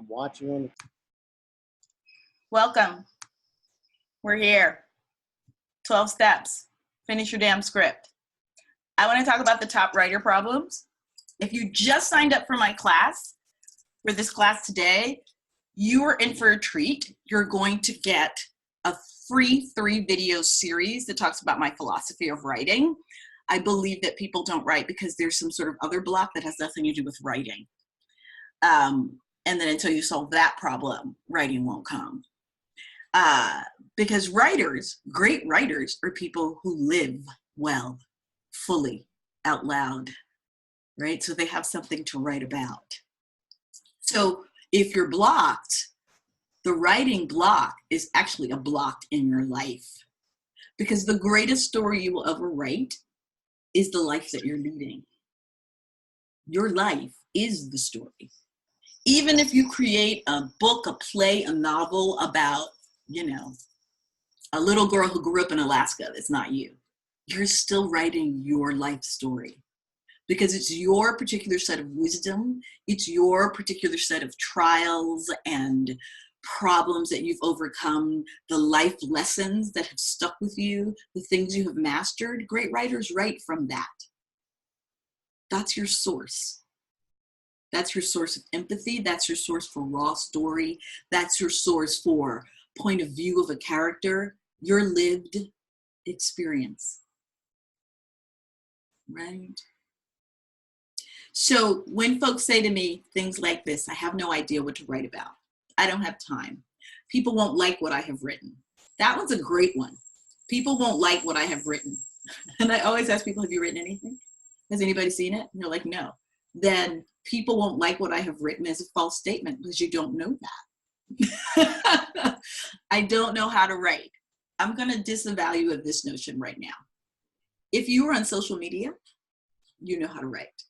I'm watching. Welcome. We're here. 12 steps. Finish your damn script. I want to talk about the top writer problems. If you just signed up for my class, for this class today, you are in for a treat. You're going to get a free 3-video series that talks about my philosophy of writing. I believe that people don't write because there's some sort of other block that has nothing to do with writing. And then until you solve that problem, writing won't come. Because writers, great writers, are people who live well, fully, out loud, right? So they have something to write about. So if you're blocked, the writing block is actually a block in your life. Because the greatest story you will ever write is the life that you're leading. Your life is the story. Even if you create a book, a play, a novel about, a little girl who grew up in Alaska, that's not you. You're still writing your life story because it's your particular set of wisdom. It's your particular set of trials and problems that you've overcome, the life lessons that have stuck with you, the things you have mastered. Great writers write from that. That's your source. That's your source of empathy. That's your source for raw story. That's your source for point of view of a character, your lived experience, right? So when folks say to me things like this, I have no idea what to write about. I don't have time. People won't like what I have written. That one's a great one. People won't like what I have written. And I always ask people, have you written anything? Has anybody seen it? And they're like, no. Then people won't like what I have written as a false statement because you don't know that. I don't know how to write. I'm going to disavow you of this notion right now. If you are on social media, you know how to write.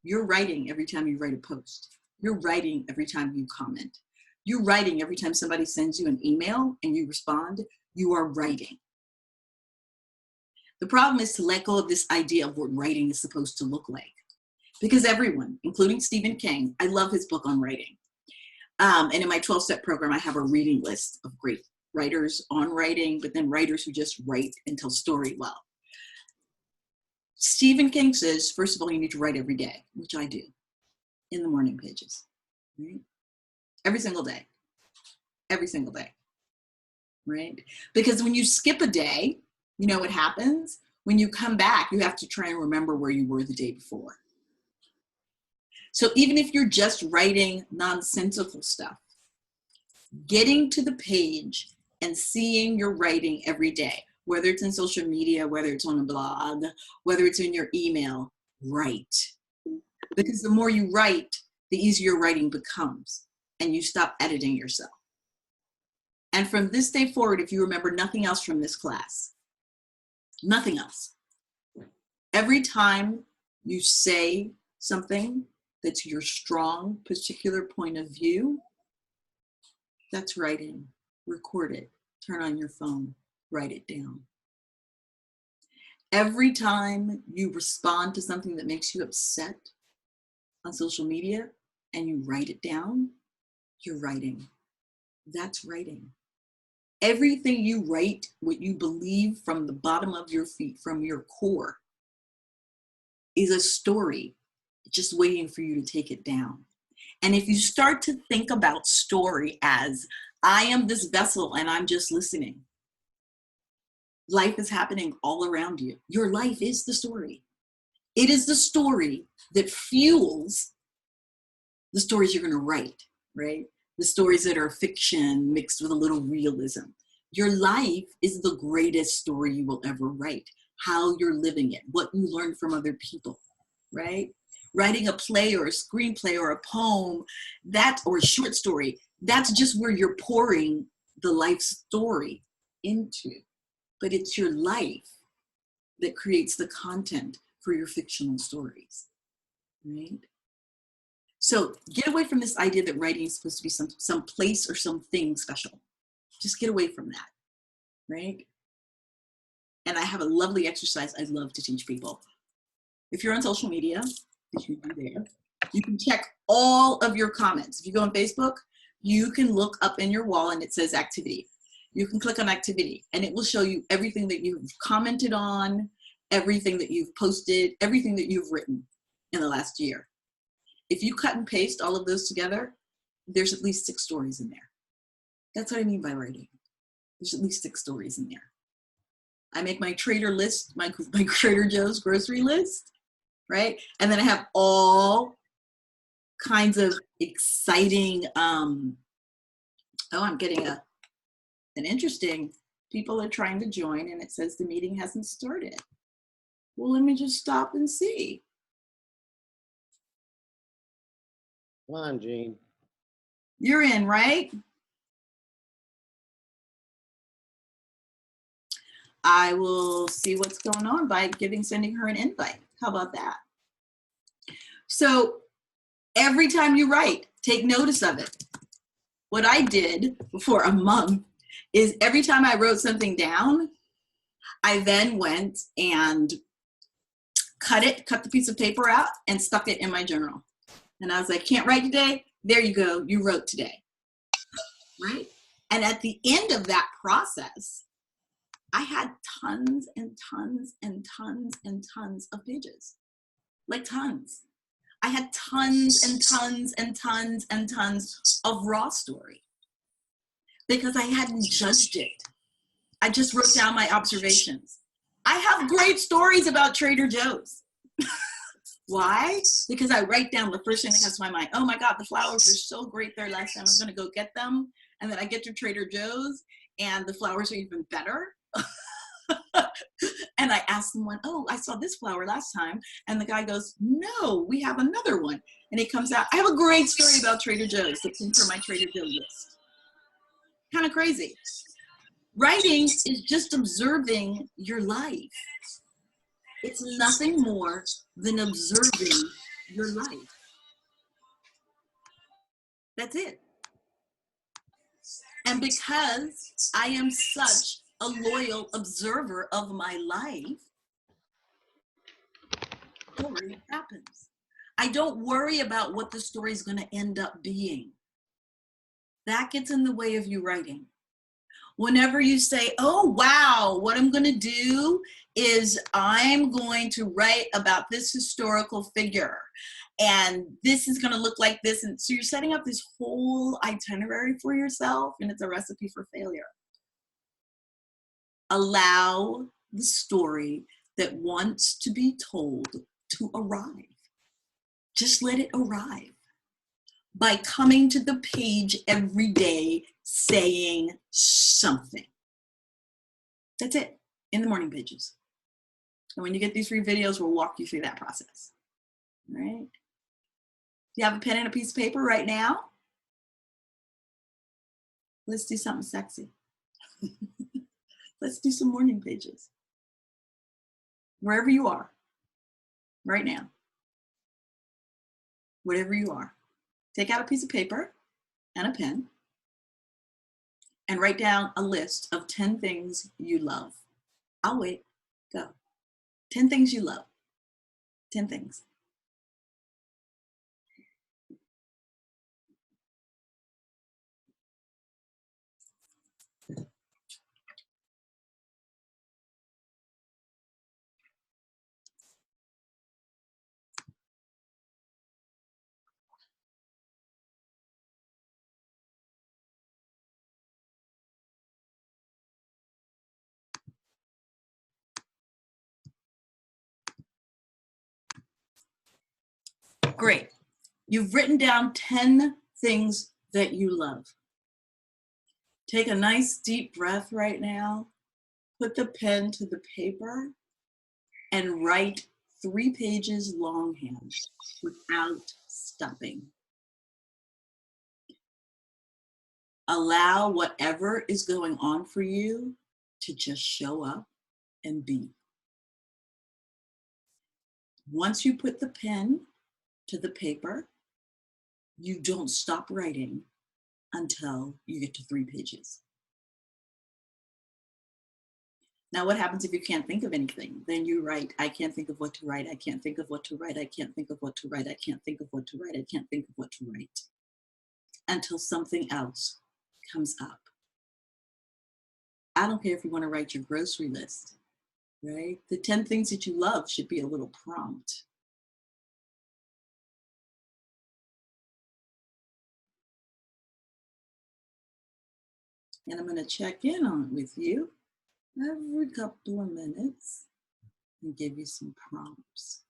You're writing every time you write a post. You're writing every time you comment. You're writing every time somebody sends you an email and you respond. You are writing. The problem is to let go of this idea of what writing is supposed to look like. Because everyone, including Stephen King, I love his book on writing. And in my 12-step program, I have a reading list of great writers on writing, but then writers who just write and tell story well. Stephen King says, first of all, you need to write every day, which I do, in the morning pages, right? Every single day, right? Because when you skip a day, you know what happens? When you come back, you have to try and remember where you were the day before. So even if you're just writing nonsensical stuff, getting to the page and seeing your writing every day, whether it's in social media, whether it's on a blog, whether it's in your email, write. Because the more you write, the easier writing becomes, and you stop editing yourself. And from this day forward, if you remember nothing else from this class, nothing else, every time you say something that's your strong particular point of view, that's writing. Record it, turn on your phone, write it down. Every time you respond to something that makes you upset on social media and you write it down, you're writing. That's writing. Everything you write, what you believe from the bottom of your feet, from your core, is a story just waiting for you to take it down. And if you start to think about story as, I am this vessel and I'm just listening, life is happening all around you. Your life is the story. It is the story that fuels the stories you're going to write, right? The stories that are fiction mixed with a little realism. Your life is the greatest story you will ever write. How you're living it, what you learn from other people, right? Writing a play or a screenplay or a poem, or a short story, that's just where you're pouring the life story into. But it's your life that creates the content for your fictional stories, right? So get away from this idea that writing is supposed to be some place or something special. Just get away from that, right? And I have a lovely exercise I love to teach people. If you're on social media, which you do there, you can check all of your comments. If you go on Facebook, you can look up in your wall and it says activity. You can click on activity and it will show you everything that you've commented on, everything that you've posted, everything that you've written in the last year. If you cut and paste all of those together, there's at least 6 stories in there. That's what I mean by writing. There's at least 6 stories in there. I make my trader list, my Trader Joe's grocery list, right? And then I have all kinds of exciting, I'm getting an interesting, people are trying to join and it says the meeting hasn't started. Well, let me just stop and see. Come on, Jean. You're in, right? I will see what's going on by sending her an invite. How about that? So every time you write, take notice of it. What I did for a month is every time I wrote something down, I then went and cut the piece of paper out and stuck it in my journal. And I was like, can't write today? There you go, you wrote today, right? And at the end of that process, I had tons and tons and tons and tons of pages, like tons. I had tons and tons and tons and tons of raw story because I hadn't judged it. I just wrote down my observations. I have great stories about Trader Joe's. Why? Because I write down the first thing that comes to my mind. Oh my God, the flowers were so great there last time. I'm gonna go get them. And then I get to Trader Joe's and the flowers are even better. And I asked someone, oh, I saw this flower last time. And the guy goes, no, we have another one. And he comes out, I have a great story about Trader Joe's that's in for my Trader Joe's list. Kind of crazy. Writing is just observing your life. It's nothing more than observing your life. That's it. And because I am such a loyal observer of my life, story happens. I don't worry about what the story is going to end up being. That gets in the way of you writing. Whenever you say, oh, wow, what I'm going to do is I'm going to write about this historical figure and this is going to look like this. And so you're setting up this whole itinerary for yourself and it's a recipe for failure. Allow the story that wants to be told to arrive. Just let it arrive by coming to the page every day saying something. That's it, in the morning pages. And when you get these free videos, we'll walk you through that process, all right? Do you have a pen and a piece of paper right now? Let's do something sexy. Let's do some morning pages. Wherever you are, right now, whatever you are, take out a piece of paper and a pen and write down a list of 10 things you love. I'll wait, go. 10 things you love, 10 things. Great. You've written down 10 things that you love. Take a nice deep breath right now. Put the pen to the paper and write 3 pages longhand without stopping. Allow whatever is going on for you to just show up and be. Once you put the pen to the paper, you don't stop writing until you get to 3 pages. Now, what happens if you can't think of anything? Then you write, I can't think of what to write. I can't think of what to write. I can't think of what to write. I can't think of what to write. I can't think of what to write. until something else comes up. I don't care if you want to write your grocery list, right? The 10 things that you love should be a little prompt. And I'm going to check in on it with you every couple of minutes and give you some prompts.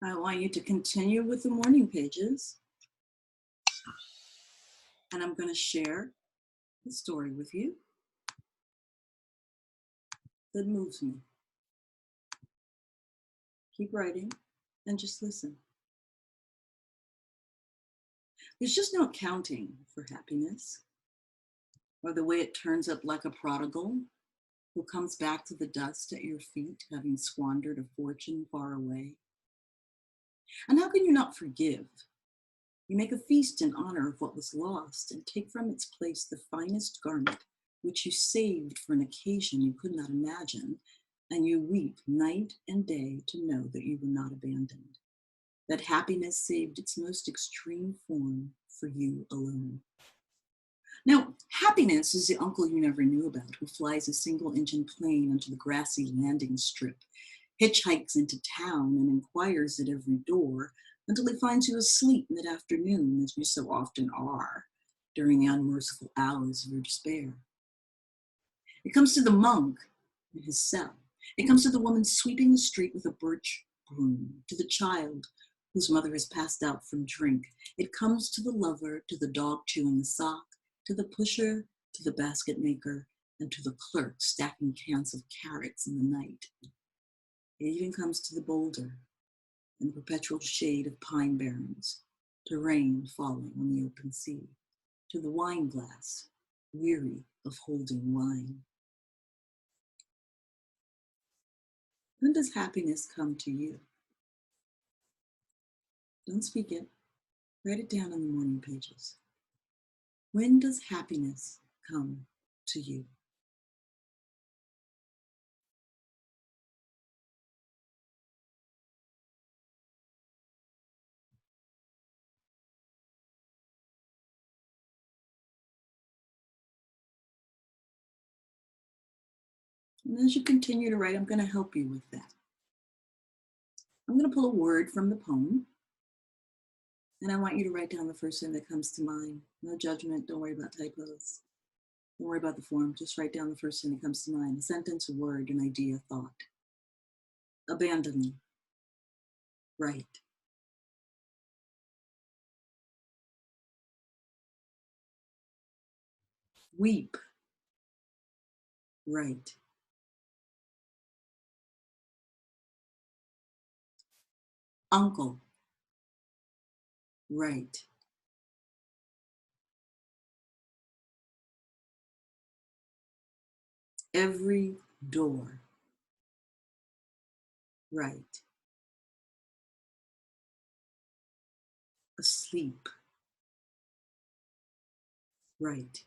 I want you to continue with the morning pages. And I'm going to share the story with you that moves me. Keep writing and just listen. There's just no accounting for happiness or the way it turns up like a prodigal who comes back to the dust at your feet, having squandered a fortune far away. And how can you not forgive? You make a feast in honor of what was lost and take from its place the finest garment, which you saved for an occasion you could not imagine, and you weep night and day to know that you were not abandoned, that happiness saved its most extreme form for you alone. Now, happiness is the uncle you never knew about who flies a single-engine plane onto the grassy landing strip, hitchhikes into town and inquires at every door until he finds you asleep mid-afternoon, as you so often are during the unmerciful hours of your despair. It comes to the monk in his cell. It comes to the woman sweeping the street with a birch broom, to the child whose mother has passed out from drink. It comes to the lover, to the dog chewing a sock, to the pusher, to the basket maker, and to the clerk stacking cans of carrots in the night. It even comes to the boulder in the perpetual shade of pine barrens, to rain falling on the open sea, to the wine glass, weary of holding wine. When does happiness come to you? Don't speak it. Write it down on the morning pages. When does happiness come to you? And as you continue to write, I'm going to help you with that. I'm going to pull a word from the poem, and I want you to write down the first thing that comes to mind. No judgment. Don't worry about typos. Don't worry about the form. Just write down the first thing that comes to mind. A sentence, a word, an idea, a thought. Abandon. Right. Weep. Right. Uncle. Right. Every door. Right. Asleep. Right.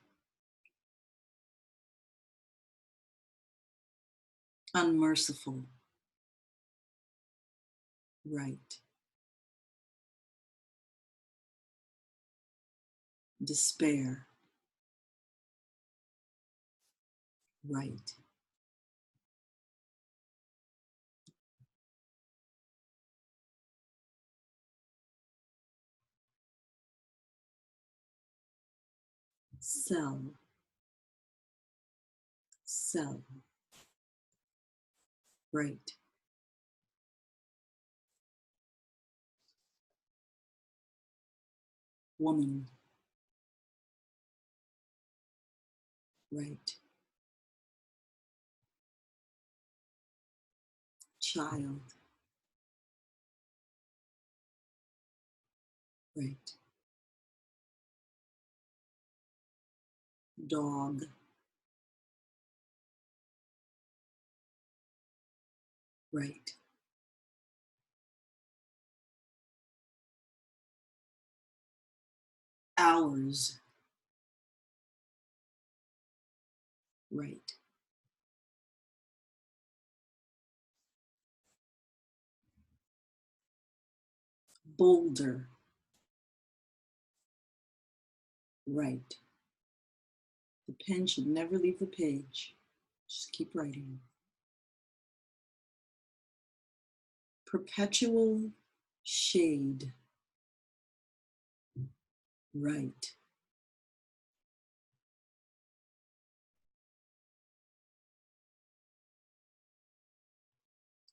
Unmerciful. Right. Despair. Right. Sell. Sell. Right. Woman. Right. Child. Right. Dog. Right. Hours. Right. Bolder. Right. The pen should never leave the page. Just keep writing. Perpetual shade. Right.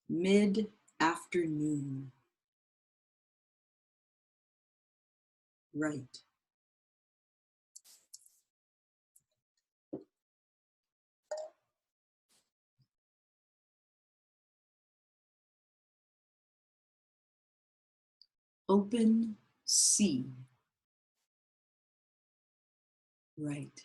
Mid-afternoon. Right. Open sea. Right.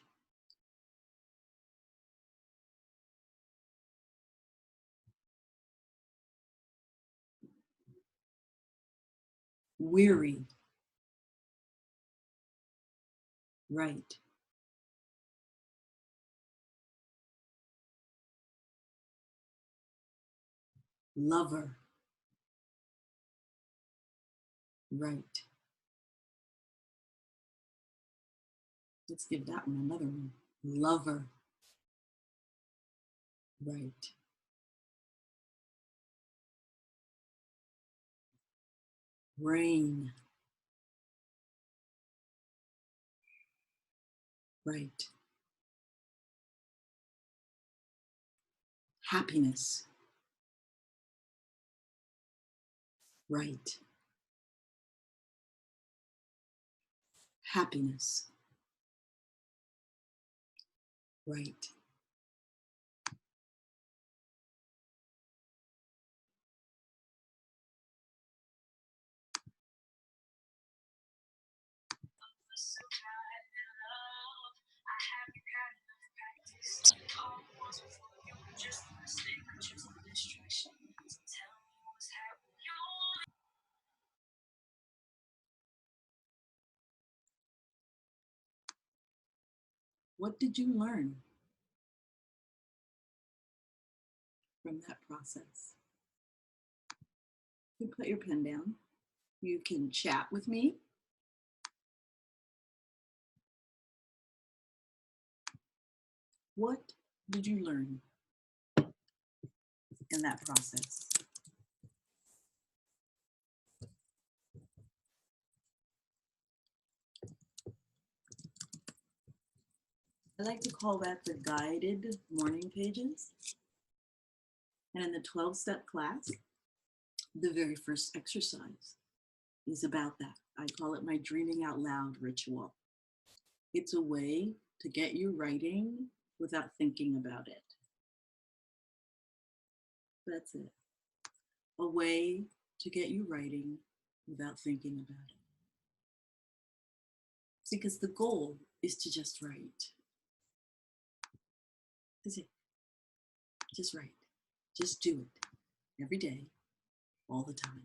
Weary. Right. Lover. Right. Let's give that one another one. Lover. Right. Rain. Right. Happiness. Right. Happiness. Right. What did you learn from that process? You put your pen down. You can chat with me. What did you learn in that process? I like to call that the guided morning pages. And in the 12-step class, the very first exercise is about that. I call it my dreaming out loud ritual. It's a way to get you writing without thinking about it. That's it. A way to get you writing without thinking about it. Because the goal is to just write. That's it. Just write. Just do it. Every day, all the time.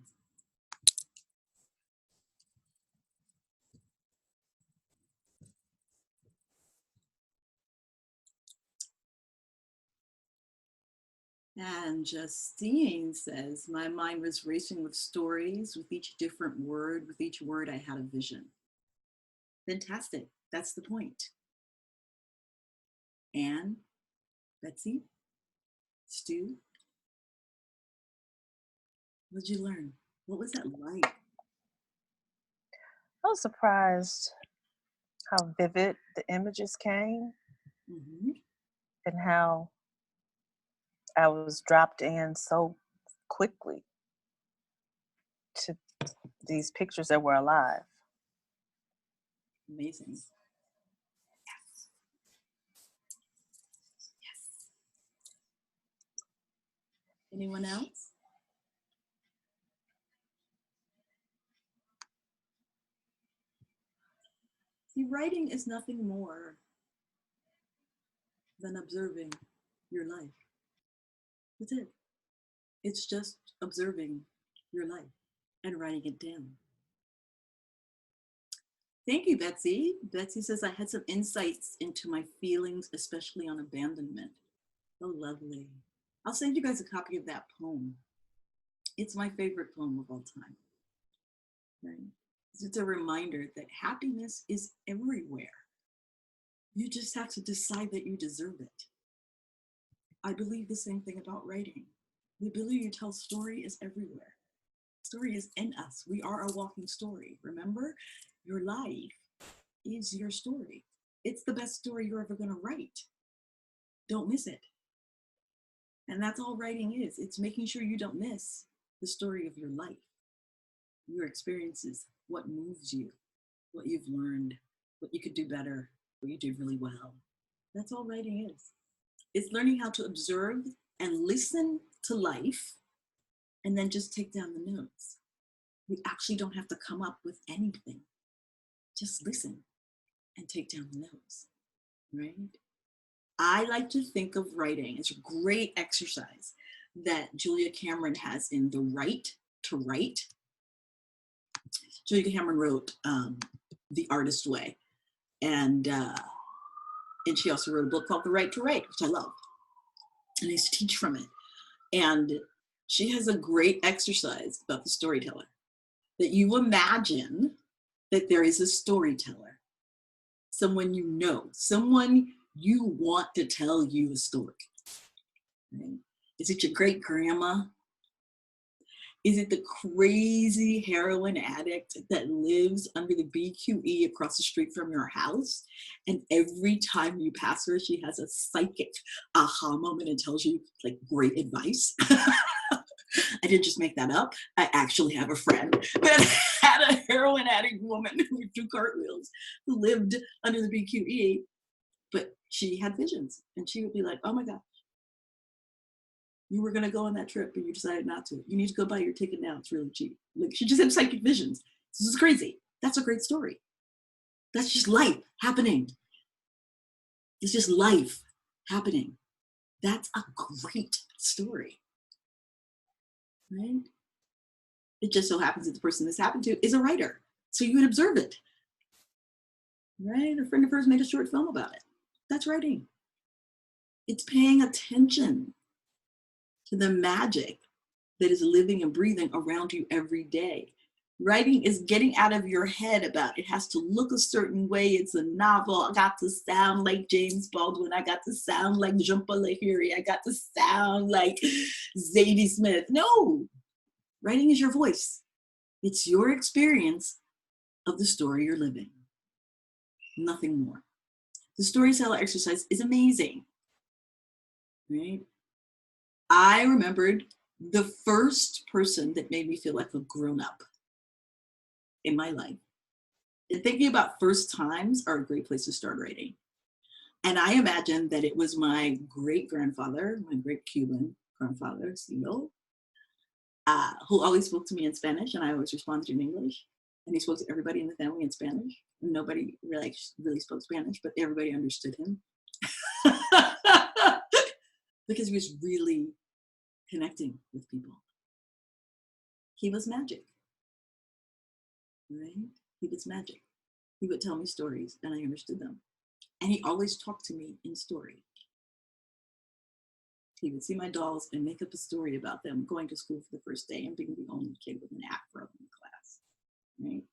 And Justine says, my mind was racing with stories, with each different word. With each word, I had a vision. Fantastic. That's the point. Anne, Betsy, Stu, what did you learn? What was that like? I was surprised how vivid the images came Mm-hmm. and how I was dropped in so quickly to these pictures that were alive. Amazing. Yes. Yes. Anyone else? See, writing is nothing more than observing your life. That's it. It's just observing your life and writing it down. Thank you, Betsy. Betsy says, I had some insights into my feelings, especially on abandonment. Oh, lovely. I'll send you guys a copy of that poem. It's my favorite poem of all time. Right? It's a reminder that happiness is everywhere. You just have to decide that you deserve it. I believe the same thing about writing. The ability to tell story is everywhere. Story is in us. We are a walking story. Remember, your life is your story. It's the best story you're ever going to write. Don't miss it. And that's all writing is. It's making sure you don't miss the story of your life, your experiences, what moves you, what you've learned, what you could do better, what you did really well. That's all writing is. It's learning how to observe and listen to life and then just take down the notes. You actually don't have to come up with anything. Just listen and take down the notes, right? I like to think of writing as a great exercise that Julia Cameron has in The Right to Write. Julia Cameron wrote The Artist Way, and she also wrote a book called The Right to Write, which I love, and I used to teach from it. And she has a great exercise about the storyteller, that you imagine that there is a storyteller, someone you know, someone you want to tell you a story. Right? Is it your great grandma? Is it the crazy heroin addict that lives under the BQE across the street from your house? And every time you pass her, she has a psychic aha moment and tells you like great advice. I didn't just make that up. I actually have a friend that had a heroin addict woman who would do cartwheels, who lived under the BQE, but she had visions, and she would be like, oh my God, you were gonna go on that trip and you decided not to. You need to go buy your ticket now, it's really cheap. Like, she just had psychic visions. This is crazy. That's a great story. That's just life happening. It's just life happening. That's a great story, right? It just so happens that the person this happened to is a writer. So you would observe it, right? A friend of hers made a short film about it. That's writing. It's paying attention to the magic that is living and breathing around you every day. Writing is getting out of your head about it has to look a certain way. It's a novel. I got to sound like James Baldwin. I got to sound like Jhumpa Lahiri. I got to sound like Zadie Smith. No, writing is your voice. It's your experience of the story you're living. Nothing more. The storyteller exercise is amazing, right? I remembered the first person that made me feel like a grown-up in my life. And thinking about first times are a great place to start writing. And I imagined that it was my great-grandfather, my great Cuban grandfather, Cito, who always spoke to me in Spanish, and I always responded in English. And he spoke to everybody in the family in Spanish. Nobody really spoke Spanish, but everybody understood him. Because he was really connecting with people. He was magic, right? He was magic. He would tell me stories and I understood them. And he always talked to me in story. He would see my dolls and make up a story about them going to school for the first day and being the only kid with an afro in the class, right?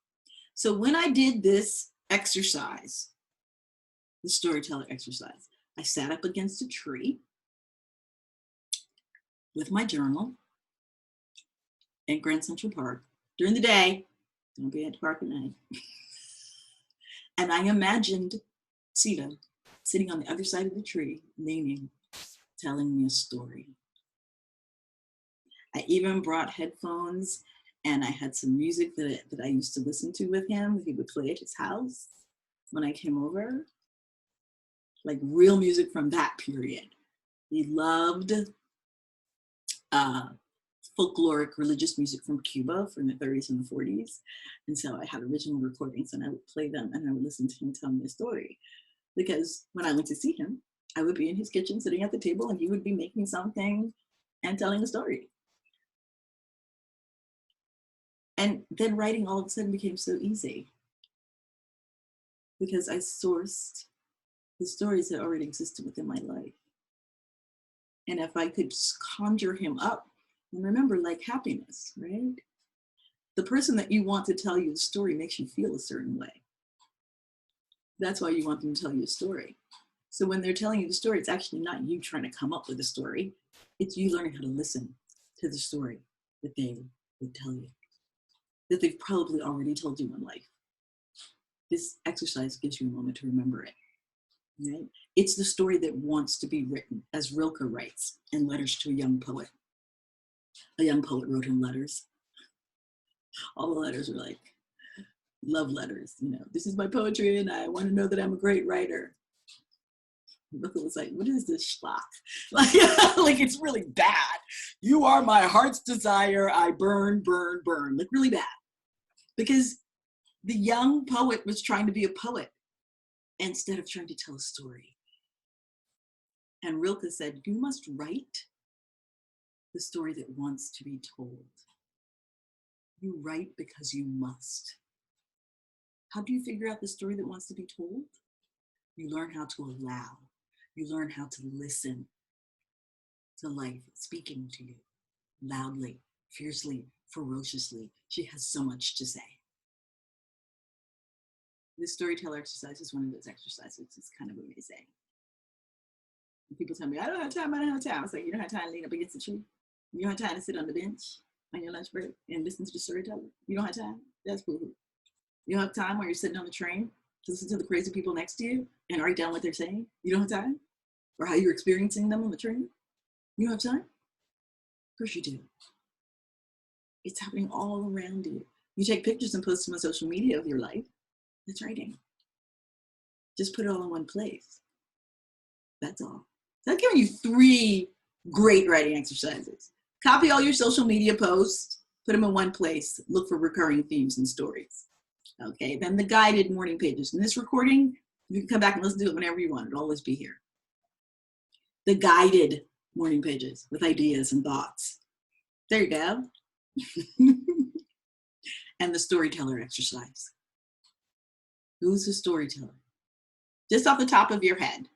So when I did this exercise, the storyteller exercise, I sat up against a tree with my journal in Grand Central Park during the day. Don't be at the park at night. And I imagined Cito sitting on the other side of the tree, leaning, telling me a story. I even brought headphones and I had some music that I used to listen to with him, that he would play at his house when I came over. Like real music from that period. He loved folkloric religious music from Cuba from the 30s and the 40s. And so I had original recordings and I would play them and I would listen to him tell me a story. Because when I went to see him, I would be in his kitchen sitting at the table and he would be making something and telling a story. And then writing all of a sudden became so easy. because I sourced the stories that already existed within my life. And if I could conjure him up, and remember, like happiness, right? The person that you want to tell you the story makes you feel a certain way. That's why you want them to tell you a story. So when they're telling you the story, it's actually not you trying to come up with a story. It's you learning how to listen to the story that they would tell you, that they've probably already told you in life. This exercise gives you a moment to remember it. Right? It's the story that wants to be written, as Rilke writes in Letters to a Young Poet. A young poet wrote him letters. All the letters were like love letters. You know, this is my poetry and I want to know that I'm a great writer. Rilke was like, what is this schlock? Like it's really bad. You are my heart's desire. I burn, burn, burn. Like really bad. Because the young poet was trying to be a poet instead of trying to tell a story. And Rilke said, you must write the story that wants to be told. You write because you must. How do you figure out the story that wants to be told? You learn how to allow. You learn how to listen to life speaking to you loudly, fiercely, ferociously. She has so much to say. This storyteller exercise is one of those exercises. It's kind of amazing. People tell me, I don't have time, I don't have time. I was like, you don't have time to lean up against the tree? You don't have time to sit on the bench on your lunch break and listen to the storyteller? You don't have time? That's cool. You don't have time while you're sitting on the train to listen to the crazy people next to you and write down what they're saying? You don't have time? Or how you're experiencing them on the train? You don't have time? Of course you do. It's happening all around you. You take pictures and post them on social media of your life. That's writing. Just put it all in one place. That's all. So I've given you 3 great writing exercises. Copy all your social media posts, put them in one place, look for recurring themes and stories. Okay, then the guided morning pages. In this recording, you can come back and listen to it whenever you want. It'll always be here. The guided morning pages with ideas and thoughts. There you go. And the storyteller exercise. Who's the storyteller? Just off the top of your head,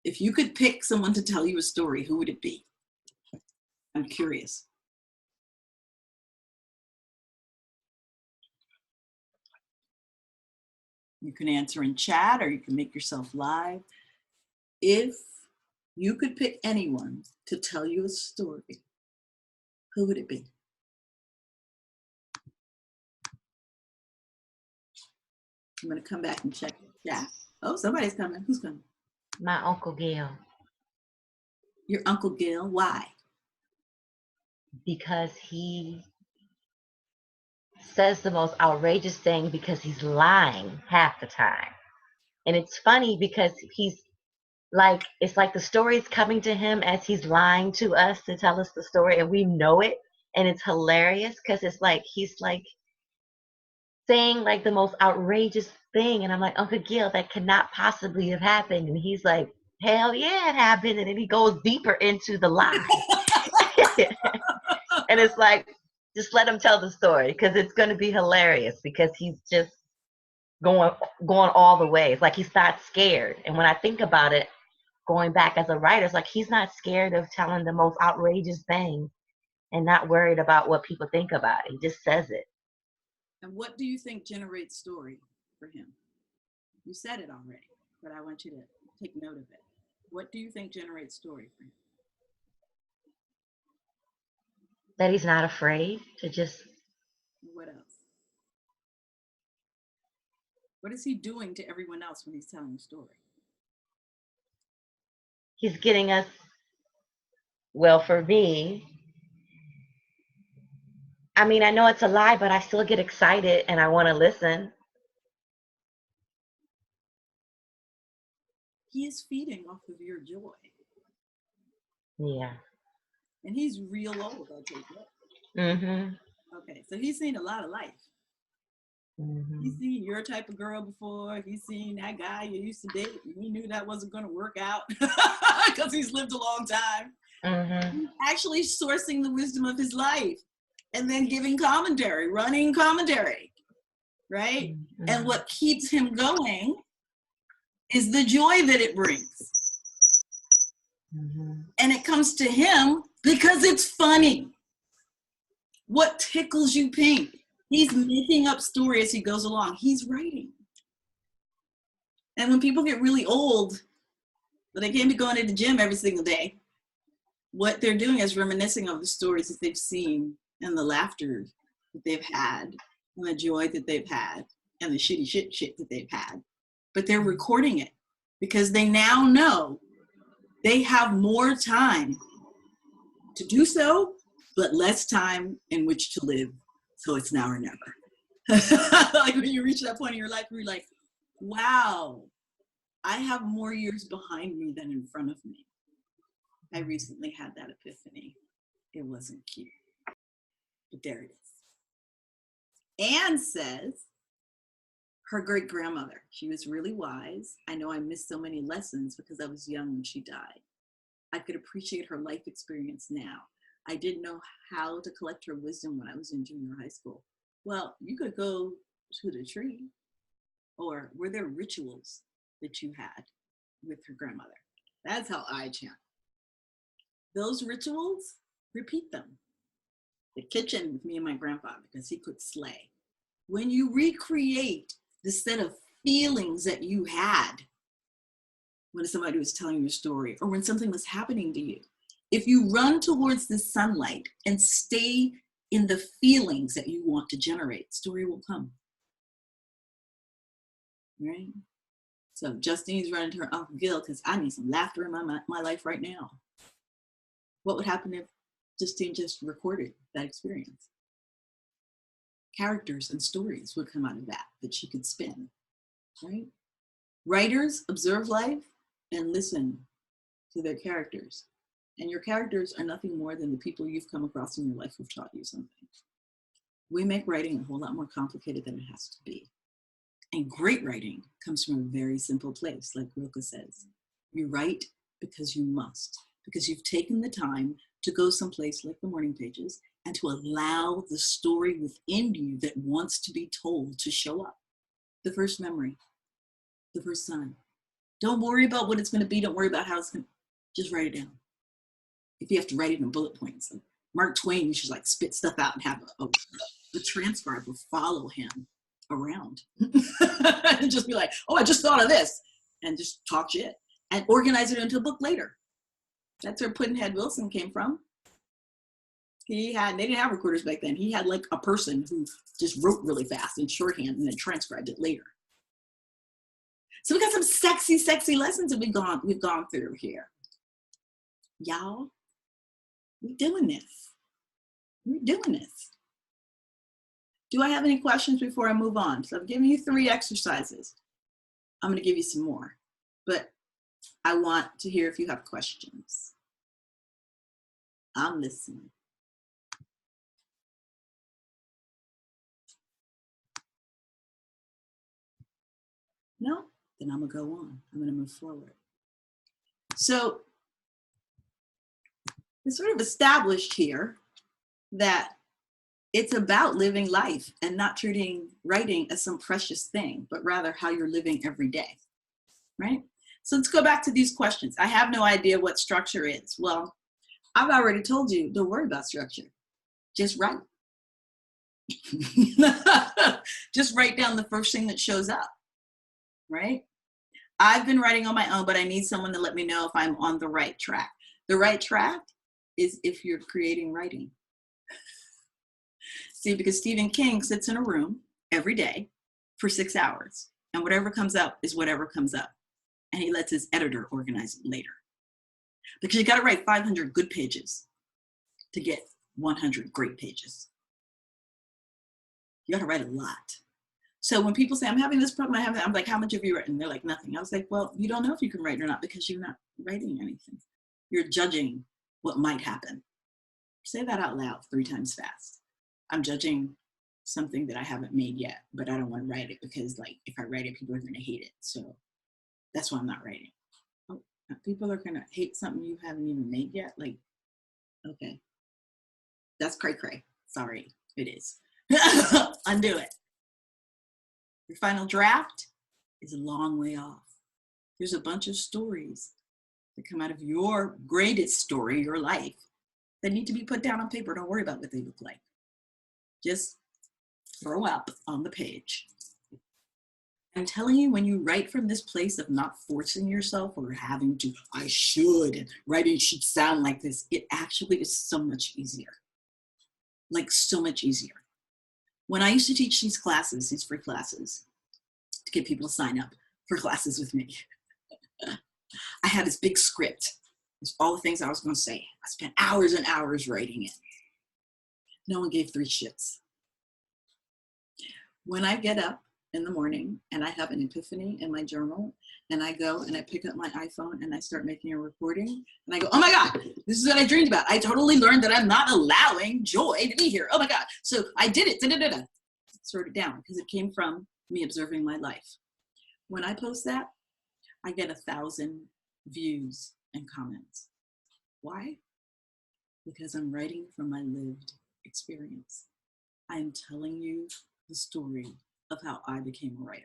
if you could pick someone to tell you a story, who would it be? I'm curious. You can answer in chat or you can make yourself live. If you could pick anyone to tell you a story, who would it be? I'm going to come back and check the chat. Oh, somebody's coming. Who's coming? My Uncle Gil. Your Uncle Gil. Why? Because he says the most outrageous thing because he's lying half the time. And it's funny because he's like, it's like the story's coming to him as he's lying to us to tell us the story and we know it. And it's hilarious because it's like, he's like saying like the most outrageous thing. And I'm like, Uncle Gil, that cannot possibly have happened. And he's like, hell yeah, it happened. And then he goes deeper into the lie. And it's like, just let him tell the story because it's going to be hilarious because he's just going all the way. It's like he's not scared. And when I think about it, going back as a writer, it's like he's not scared of telling the most outrageous thing and not worried about what people think about it. He just says it. And what do you think generates story for him? You said it already, but I want you to take note of it. What do you think generates story for him? That he's not afraid to just... What else? What is he doing to everyone else when he's telling a story? He's getting us, well, for me, I mean, I know it's a lie, but I still get excited and I want to listen. He is feeding off of your joy. Yeah. And he's real old, I take it. Mm-hmm. Okay, so he's seen a lot of life. Mm-hmm. He's seen your type of girl before. He's seen that guy you used to date. And he knew that wasn't going to work out because he's lived a long time. Mm-hmm. He's actually sourcing the wisdom of his life and then giving commentary, running commentary, right? Mhm. And what keeps him going is the joy that it brings. Mhm. And it comes to him because it's funny. What tickles you pink? He's making up stories as he goes along. He's writing. And when people get really old, but they can't be going to the gym every single day, what they're doing is reminiscing of the stories that they've seen and the laughter that they've had and the joy that they've had and the shitty shit that they've had. But they're recording it because they now know they have more time to do so, but less time in which to live. So it's now or never. Like when you reach that point in your life where you're like, wow, I have more years behind me than in front of me. I recently had that epiphany. It wasn't cute, but there it is. Anne says her great grandmother, she was really wise. I know I missed so many lessons because I was young when she died. I could appreciate her life experience now. I didn't know how to collect her wisdom when I was in junior high school. Well, you could go to the tree, or were there rituals that you had with her grandmother? That's how I chant. Those rituals, repeat them. The kitchen with me and my grandfather, because he could slay. When you recreate the set of feelings that you had when somebody was telling you a story or when something was happening to you, if you run towards the sunlight and stay in the feelings that you want to generate, story will come. Right? So Justine's running to her Uncle Gil because I need some laughter in my life right now. What would happen if Justine just recorded that experience? Characters and stories would come out of that she could spin, right? Writers observe life and listen to their characters. And your characters are nothing more than the people you've come across in your life who've taught you something. We make writing a whole lot more complicated than it has to be. And great writing comes from a very simple place, like Rilke says. You write because you must, because you've taken the time to go someplace like the morning pages and to allow the story within you that wants to be told to show up. The first memory, the first time. Don't worry about what it's going to be. Don't worry about how it's going to, just write it down. If you have to write it in bullet points, like Mark Twain, you should like spit stuff out and have a transcriber follow him around and just be like, oh, I just thought of this, and just talk shit and organize it into a book later. That's where Pudd'nhead Wilson came from. They didn't have recorders back then. He had like a person who just wrote really fast in shorthand and then transcribed it later. So we got some sexy, sexy lessons that we've gone through here. Y'all, we're doing this. We're doing this. Do I have any questions before I move on? So I've given you 3 exercises. I'm going to give you some more, but I want to hear if you have questions. I'm listening. No? Then I'm going to go on. I'm going to move forward. So it's sort of established here that it's about living life and not treating writing as some precious thing, but rather how you're living every day, right? So let's go back to these questions. I have no idea what structure is. Well, I've already told you, don't worry about structure. Just write. Just write down the first thing that shows up, right? I've been writing on my own, but I need someone to let me know if I'm on the right track. The right track is if you're creating writing. See, because Stephen King sits in a room every day for 6 hours, and whatever comes up is whatever comes up. And he lets his editor organize it later. Because you got to write 500 good pages to get 100 great pages. You got to write a lot. So when people say, I'm having this problem, I'm like, how much have you written? They're like, nothing. I was like, well, you don't know if you can write or not because you're not writing anything. You're judging what might happen. Say that out loud 3 times fast. I'm judging something that I haven't made yet, but I don't want to write it because like if I write it, people are going to hate it. So that's why I'm not writing. Oh, people are going to hate something you haven't even made yet? Like, okay. That's cray cray. Sorry, it is. Undo it. Your final draft is a long way off. There's a bunch of stories that come out of your greatest story, your life, that need to be put down on paper. Don't worry about what they look like. Just throw up on the page. I'm telling you, when you write from this place of not forcing yourself or having to, I should, and writing should sound like this, it actually is so much easier. Like so much easier. When I used to teach these classes, these free classes, to get people to sign up for classes with me, I had this big script. It's all the things I was going to say. I spent hours and hours writing it. No one gave 3 shits. When I get up in the morning and I have an epiphany in my journal and I go and I pick up my iPhone and I start making a recording and I go, oh my God, this is what I dreamed about. I totally learned that I'm not allowing joy to be here. Oh my God. So I did it. Da-da-da-da. Sort it down because it came from me observing my life. When I post that, I get 1,000 views and comments. Why? Because I'm writing from my lived experience. I'm telling you the story of how I became a writer,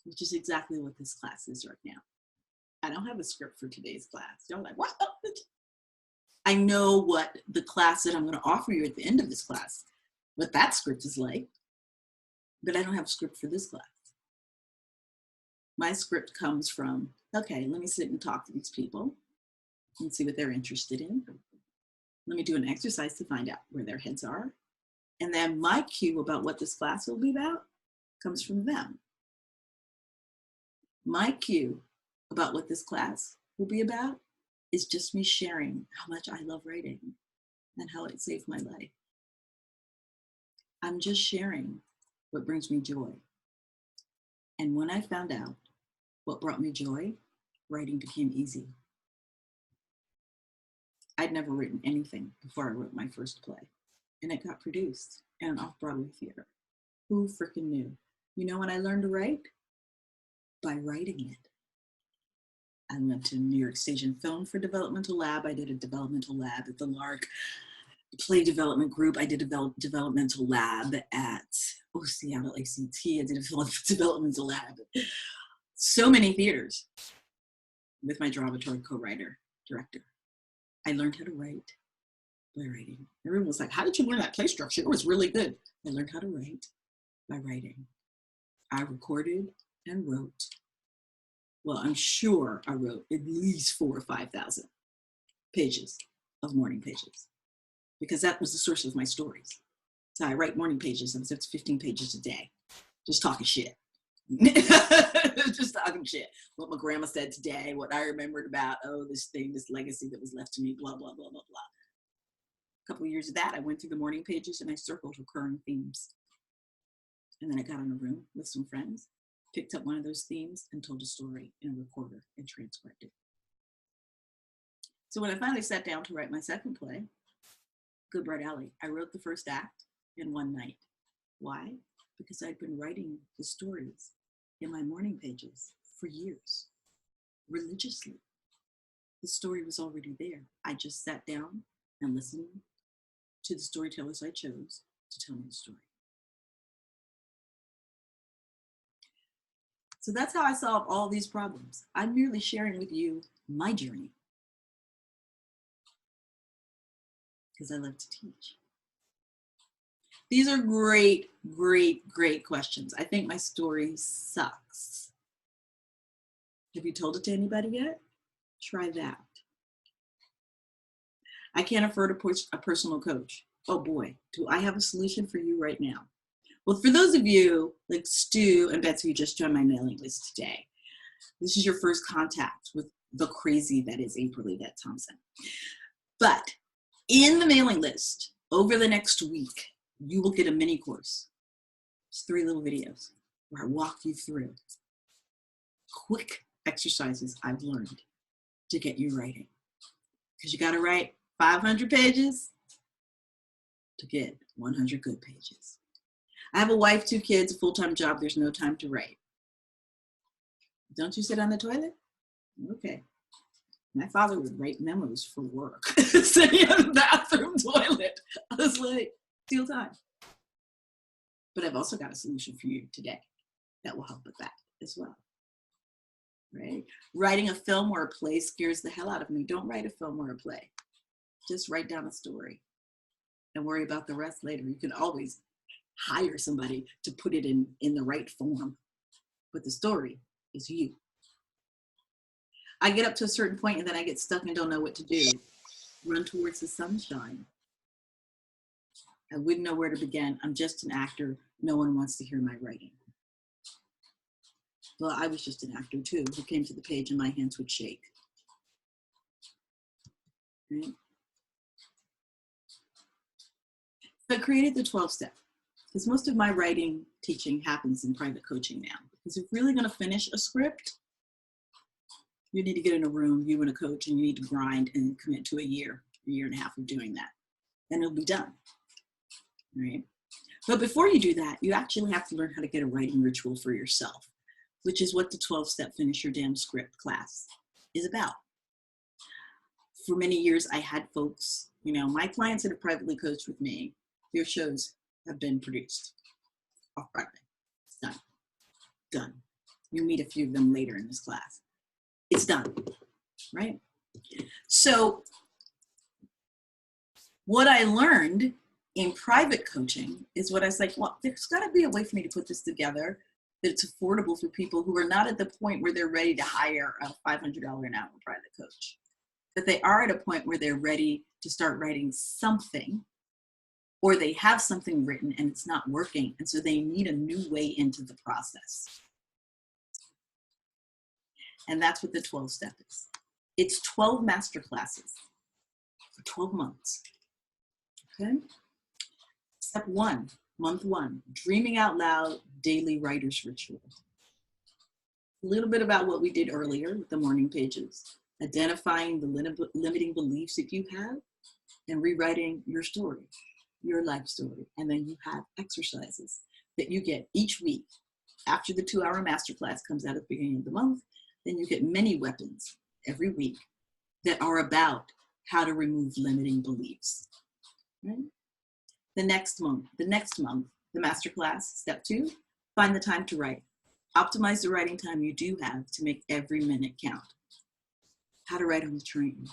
which is exactly what this class is right now. I don't have a script for today's class. Y'all like, what? I know what the class that I'm going to offer you at the end of this class, what that script is like, but I don't have a script for this class. My script comes from, okay, let me sit and talk to these people and see what they're interested in. Let me do an exercise to find out where their heads are. And then my cue about what this class will be about comes from them. My cue about what this class will be about is just me sharing how much I love writing and how it saved my life. I'm just sharing what brings me joy. And when I found out what brought me joy, writing became easy. I'd never written anything before I wrote my first play, and it got produced in an off-Broadway theater. Who freaking knew? You know when I learned to write? By writing it. I went to New York Stage and Film for Developmental Lab. I did a developmental lab at the Lark Play Development Group. I did a developmental lab at Seattle ACT. I did a developmental lab at so many theaters with my Dramatory co-writer, director. I learned how to write by writing. Everyone was like, how did you learn that play structure? It was really good. I learned how to write by writing. I recorded and wrote. Well, I'm sure I wrote at least 4,000 or 5,000 pages of morning pages because that was the source of my stories. So I write morning pages, and it's 15 pages a day, just talking shit. Just talking shit. What my grandma said today, what I remembered about, this thing, this legacy that was left to me, blah, blah, blah, blah, blah. A couple of years of that, I went through the morning pages and I circled recurring themes. And then I got in a room with some friends, picked up one of those themes and told a story in a recorder and transcribed it. So when I finally sat down to write my second play, Good Bright Alley, I wrote the first act in one night. Why? Because I'd been writing the stories in my morning pages for years, religiously. The story was already there. I just sat down and listened to the storytellers I chose to tell me the story. So that's how I solve all these problems. I'm merely sharing with you my journey because I love to teach. These are great, great, great questions. I think my story sucks. Have you told it to anybody yet? Try that. I can't afford a personal coach. Oh boy, do I have a solution for you right now. Well, for those of you like Stu and Betsy who just joined my mailing list today, this is your first contact with the crazy that is April Yvette Thompson. But in the mailing list, over the next week, you will get a mini course. It's 3 little videos where I walk you through quick exercises I've learned to get you writing. Because you got to write 500 pages to get 100 good pages. I have a wife, 2 kids, a full-time job. There's no time to write. Don't you sit on the toilet? Okay. My father would write memos for work, sitting on the bathroom toilet. I was like, steal time. But I've also got a solution for you today. that will help with that as well. Right? Writing a film or a play scares the hell out of me. Don't write a film or a play. Just write down a story and worry about the rest later. You can always hire somebody to put it in the right form, but the story is you. I get up to a certain point and then I get stuck and don't know what to do. Run towards the sunshine. I wouldn't know where to begin. I'm just an actor. No one wants to hear my writing. Well, I was just an actor too, who came to the page and my hands would shake. Right? So I created the 12-step because most of my writing teaching happens in private coaching now. Because if you're really going to finish a script, you need to get in a room, you and a coach, and you need to grind and commit to a year and a half of doing that. And it'll be done. Right? But before you do that, you actually have to learn how to get a writing ritual for yourself, which is what the 12-step Finish Your Damn Script class is about. For many years, I had folks, my clients that have privately coached with me, their shows have been produced off Broadway. It's done. Done. You'll meet a few of them later in this class. It's done, right? So what I learned in private coaching is what I was like, well, there's got to be a way for me to put this together that it's affordable for people who are not at the point where they're ready to hire a $500 an hour private coach. That they are at a point where they're ready to start writing something, or they have something written and it's not working, and so they need a new way into the process. And that's what the 12-step is. It's 12 master classes for 12 months. Okay? Step 1, month 1, dreaming out loud daily writer's ritual. A little bit about what we did earlier with the morning pages, identifying the limiting beliefs that you have and rewriting your story, your life story. And then you have exercises that you get each week. After the 2-hour masterclass comes out at the beginning of the month, then you get many weapons every week that are about how to remove limiting beliefs. Right? The next month, the masterclass, step 2, find the time to write. Optimize the writing time you do have to make every minute count. How to write on the train.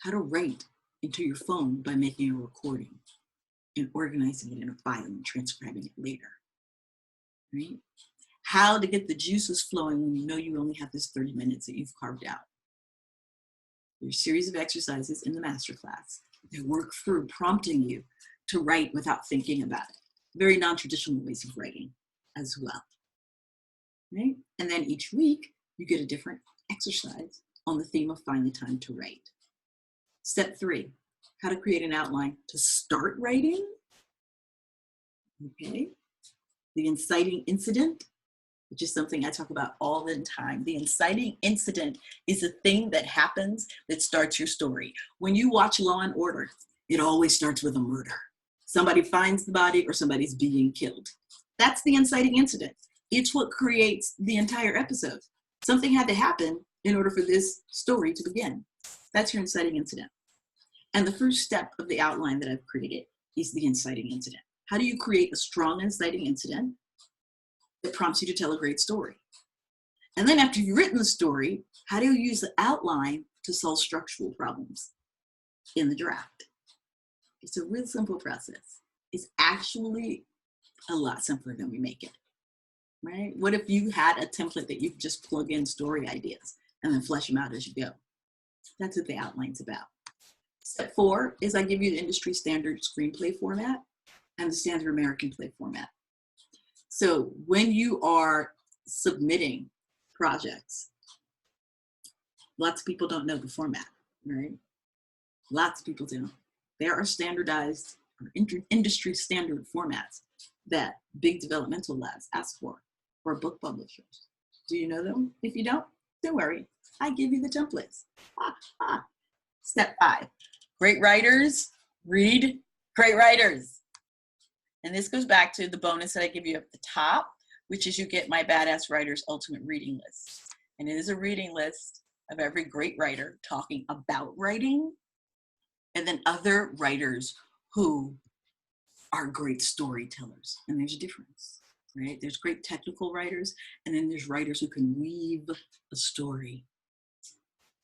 How to write into your phone by making a recording and organizing it in a file and transcribing it later. Right? How to get the juices flowing when you know you only have this 30 minutes that you've carved out. There's a series of exercises in the masterclass that work through prompting you to write without thinking about it. Very non-traditional ways of writing as well. Right? And then each week you get a different exercise on the theme of find the time to write. Step 3, how to create an outline to start writing. Okay. The inciting incident, which is something I talk about all the time. The inciting incident is a thing that happens that starts your story. When you watch Law and Order, it always starts with a murder. Somebody finds the body or somebody's being killed. That's the inciting incident. It's what creates the entire episode. Something had to happen in order for this story to begin. That's your inciting incident. And the first step of the outline that I've created is the inciting incident. How do you create a strong inciting incident that prompts you to tell a great story? And then after you've written the story, how do you use the outline to solve structural problems in the draft? It's a real simple process. It's actually a lot simpler than we make it, right? What if you had a template that you could just plug in story ideas and then flesh them out as you go? That's what the outline's about. Step 4 is I give you the industry standard screenplay format and the standard American play format. So when you are submitting projects, lots of people don't know the format, right? Lots of people don't. There are standardized or industry standard formats that big developmental labs ask for book publishers. Do you know them? If you don't worry. I give you the templates. Step 5, great writers read great writers. And this goes back to the bonus that I give you at the top, which is you get my Badass Writers Ultimate Reading List. And it is a reading list of every great writer talking about writing, and then other writers who are great storytellers. And there's a difference. right? There's great technical writers, and then there's writers who can weave a story.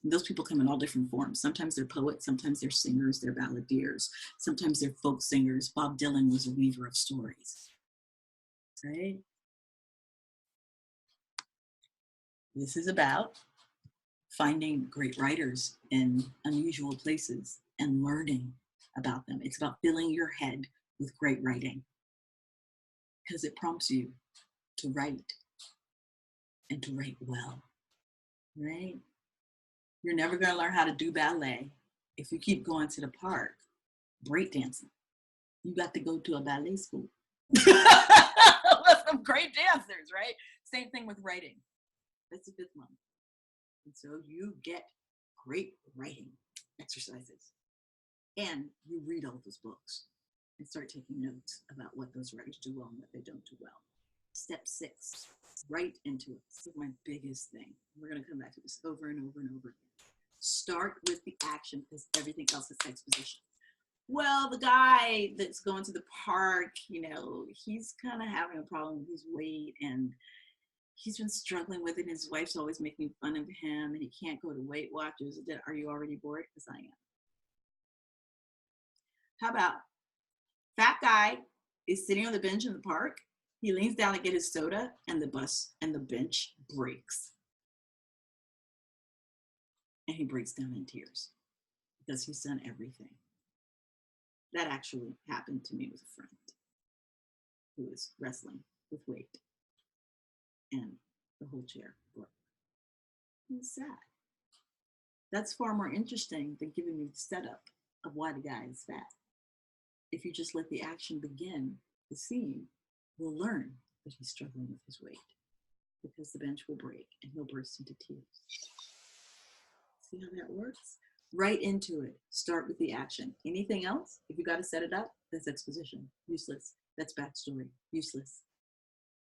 And those people come in all different forms. Sometimes they're poets, sometimes they're singers, they're balladeers, sometimes they're folk singers. Bob Dylan was a weaver of stories, right? This is about finding great writers in unusual places and learning about them. It's about filling your head with great writing because it prompts you to write and to write well, right? You're never going to learn how to do ballet if you keep going to the park breakdancing. You got to go to a ballet school. With some great dancers, right? Same thing with writing. That's the 5th month. And so you get great writing exercises. And you read all those books and start taking notes about what those writers do well and what they don't do well. Step 6, write into it. This is my biggest thing. We're going to come back to this over and over and over again. Start with the action because everything else is exposition. Well, the guy that's going to the park, you know, he's kind of having a problem with his weight and he's been struggling with it. His wife's always making fun of him and he can't go to Weight Watchers. Are you already bored? Because I am. How about fat guy is sitting on the bench in the park. He leans down to get his soda and the bus and the bench breaks. And he breaks down in tears because he's done everything. That actually happened to me with a friend who was wrestling with weight and the whole chair broke. It's sad. That's far more interesting than giving you the setup of why the guy is fat. If you just let the action begin, the scene will learn that he's struggling with his weight because the bench will break and he'll burst into tears. See how that works? Right into it. Start with the action. Anything else? If you got to set it up, that's exposition. Useless. That's backstory. Useless.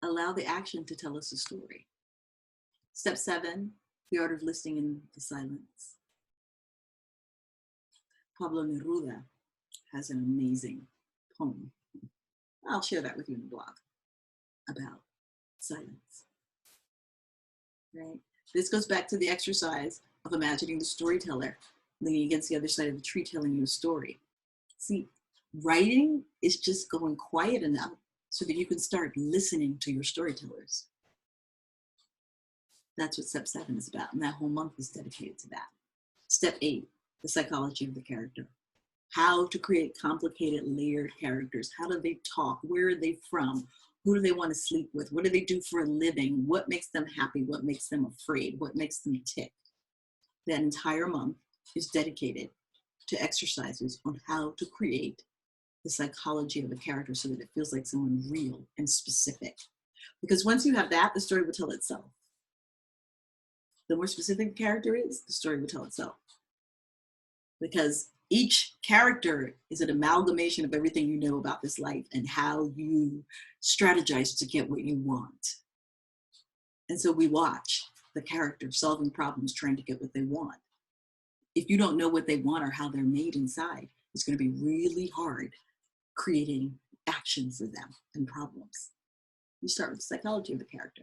Allow the action to tell us a story. Step 7, the art of listening in the silence. Pablo Neruda has an amazing poem. I'll share that with you in the blog about silence. Right? This goes back to the exercise of imagining the storyteller leaning against the other side of the tree telling you a story. See, writing is just going quiet enough so that you can start listening to your storytellers. That's what step 7 is about, and that whole month is dedicated to that. Step 8, the psychology of the character. How to create complicated, layered characters. How do they talk? Where are they from? Who do they want to sleep with? What do they do for a living? What makes them happy? What makes them afraid? What makes them tick? That entire month is dedicated to exercises on how to create the psychology of a character so that it feels like someone real and specific. Because once you have that, the story will tell itself. The more specific the character is, the story will tell itself. Because each character is an amalgamation of everything you know about this life and how you strategize to get what you want. And so we watch the character solving problems, trying to get what they want. If you don't know what they want or how they're made inside, it's going to be really hard creating action for them and problems. You start with the psychology of the character.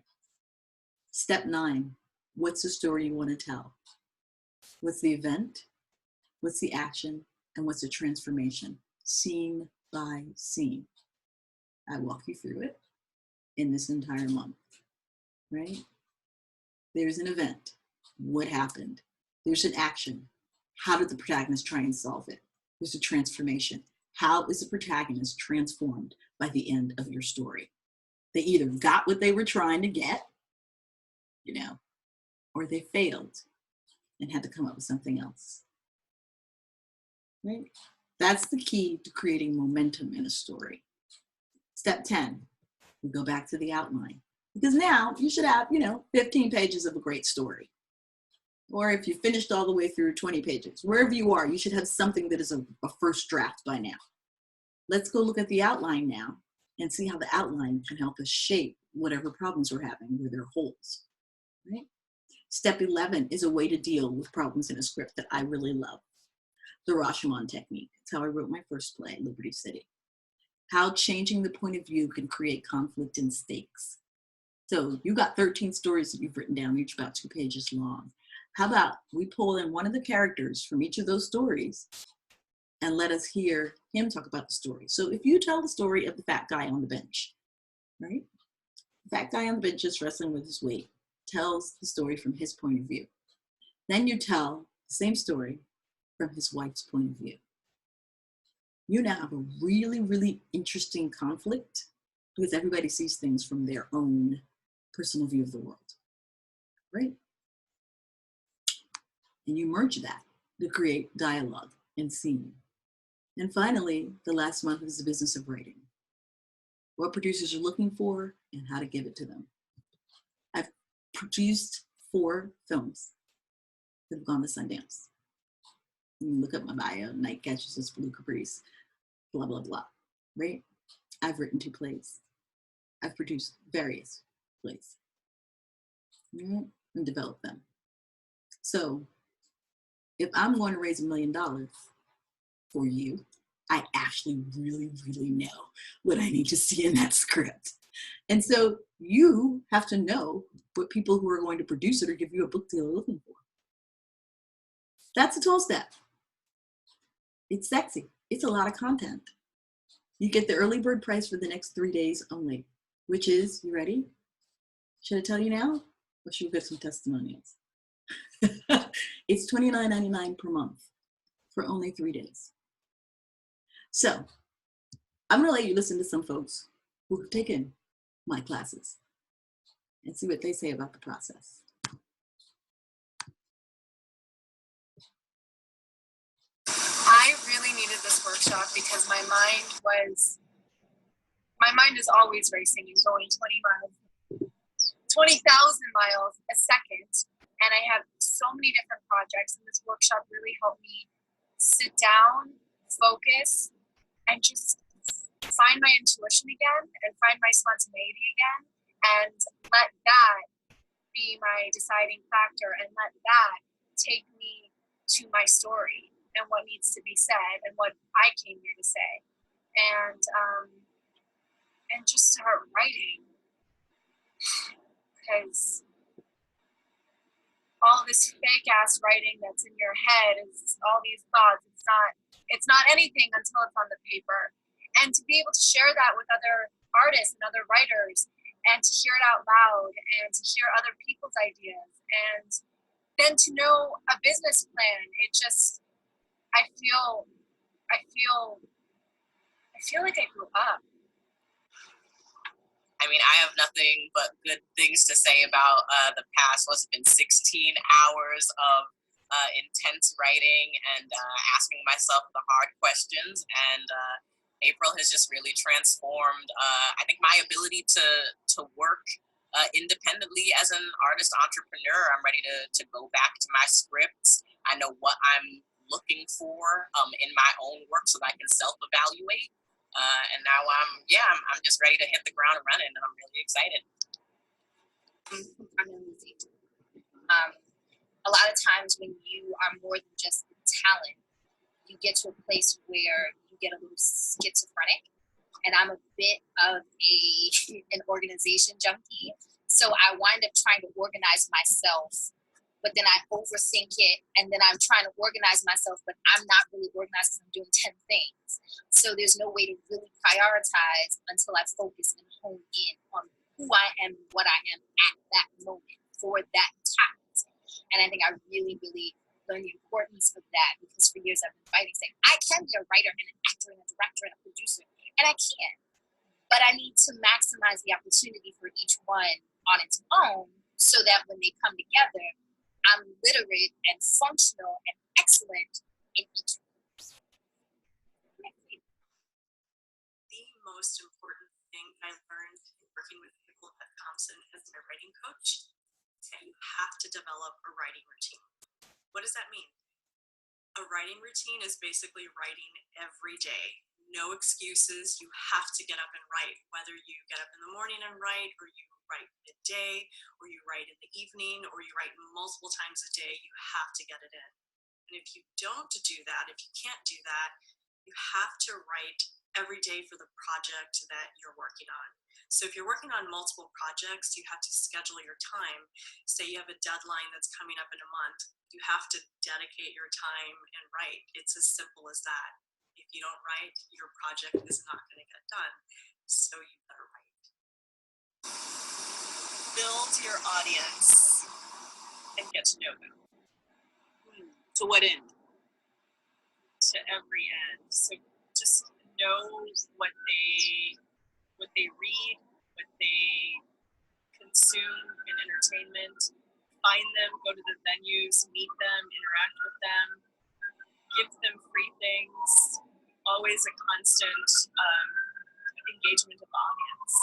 Step 9, what's the story you want to tell? What's the event? What's the action? And what's the transformation? Scene by scene. I walk you through it in this entire month, right? There's an event. What happened? There's an action. How did the protagonist try and solve it? There's a transformation. How is the protagonist transformed by the end of your story? They either got what they were trying to get, you know, or they failed and had to come up with something else. Right? That's the key to creating momentum in a story. Step 10, we go back to the outline. Because now you should have, 15 pages of a great story. Or if you finished all the way through 20 pages, wherever you are, you should have something that is a first draft by now. Let's go look at the outline now and see how the outline can help us shape whatever problems we're having where there are holes. Right? Step 11 is a way to deal with problems in a script that I really love. The Rashomon technique. It's how I wrote my first play, Liberty City. how changing the point of view can create conflict and stakes. So you got 13 stories that you've written down, each about 2 pages long. How about we pull in one of the characters from each of those stories and let us hear him talk about the story. So if you tell the story of the fat guy on the bench, right? The fat guy on the bench is wrestling with his weight, tells the story from his point of view. Then you tell the same story from his wife's point of view. You now have a really, really interesting conflict because everybody sees things from their own personal view of the world, right? And you merge that to create dialogue and scene. And finally, the last month is the business of writing. What producers are looking for and how to give it to them. I've produced 4 films that have gone to Sundance. You can look up my bio, Night Catches Us, Blue Caprice, blah, blah, blah, right? I've written 2 plays. I've produced various plays, right? And developed them. So if I'm going to raise $1 million for you, I actually really, really know what I need to see in that script. And so you have to know what people who are going to produce it or give you a book deal are looking for. That's a 12-step. It's sexy. It's a lot of content. You get the early bird price for the next 3 days only, which is, you ready? Should I tell you now? Or should we get some testimonials? It's $29.99 per month for only 3 days. So I'm gonna let you listen to some folks who have taken my classes and see what they say about the process. I really needed this workshop because my mind is always racing and going 20,000 miles a second. And I have so many different projects, and this workshop really helped me sit down, focus, and just find my intuition again and find my spontaneity again, and let that be my deciding factor, and let that take me to my story and what needs to be said and what I came here to say, and just start writing, because all this fake ass writing that's in your head is all these thoughts. It's not anything until it's on the paper. And to be able to share that with other artists and other writers, and to hear it out loud, and to hear other people's ideas, and then to know a business plan, it just, I feel like I grew up. I mean, I have nothing but good things to say about the past. What's it been, 16 hours of intense writing and asking myself the hard questions. And April has just really transformed, I think, my ability to work independently as an artist entrepreneur. I'm ready to go back to my scripts. I know what I'm looking for in my own work so that I can self-evaluate. And now I'm just ready to hit the ground running, and I'm really excited. A lot of times when you are more than just talent, you get to a place where you get a little schizophrenic, and I'm a bit of an organization junkie. So I wind up trying to organize myself, but then I overthink it, and then I'm trying to organize myself, but I'm not really organized because I'm doing 10 things. So there's no way to really prioritize until I focus and hone in on who I am and what I am at that moment for that task. And I think I really, really learned the importance of that, because for years I've been fighting, saying, I can be a writer and an actor and a director and a producer, and I can. But I need to maximize the opportunity for each one on its own, so that when they come together, I'm literate and functional and excellent in each one. The most important thing I learned in working with Nicole F. Thompson as my writing coach is that you have to develop a writing routine. What does that mean? A writing routine is basically writing every day. No excuses. You have to get up and write, whether you get up in the morning and write, or you write midday, or you write in the evening, or you write multiple times a day. You have to get it in. And if you don't do that, if you can't do that, you have to write every day for the project that you're working on. So if you're working on multiple projects, you have to schedule your time. Say you have a deadline that's coming up in a month, you have to dedicate your time and write. It's as simple as that. If you don't write, your project is not going to get done. So you better write. Build your audience and get to know them. To what end? To every end. So just know what they read, what they consume in entertainment. Find them, go to the venues, meet them, interact with them, give them free things. Always a constant engagement of the audience.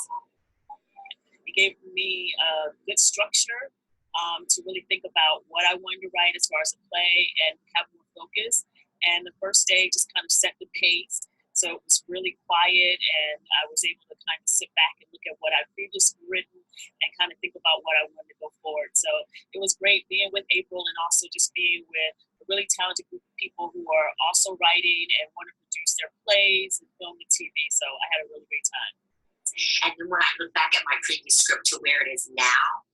It gave me a good structure to really think about what I wanted to write as far as a play and have more focus. And the first day just kind of set the pace. So it was really quiet, and I was able to kind of sit back and look at what I'd previously written and kind of think about what I wanted to go forward. So it was great being with April and also just being with a really talented group of people who are also writing and want to produce their plays and film and TV. So I had a really great time. And then when I look back at my previous script to where it is now,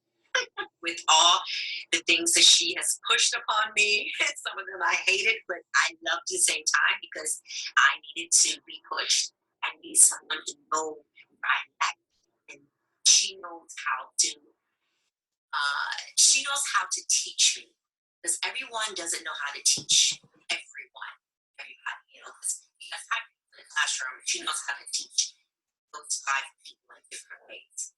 with all the things that she has pushed upon me, some of them I hated, but I loved at the same time because I needed to be pushed. I need someone to know what I like. And she knows how to teach me, because everyone doesn't know how to teach everybody, because you have five people in the classroom. She knows how to teach those 5 people in different ways.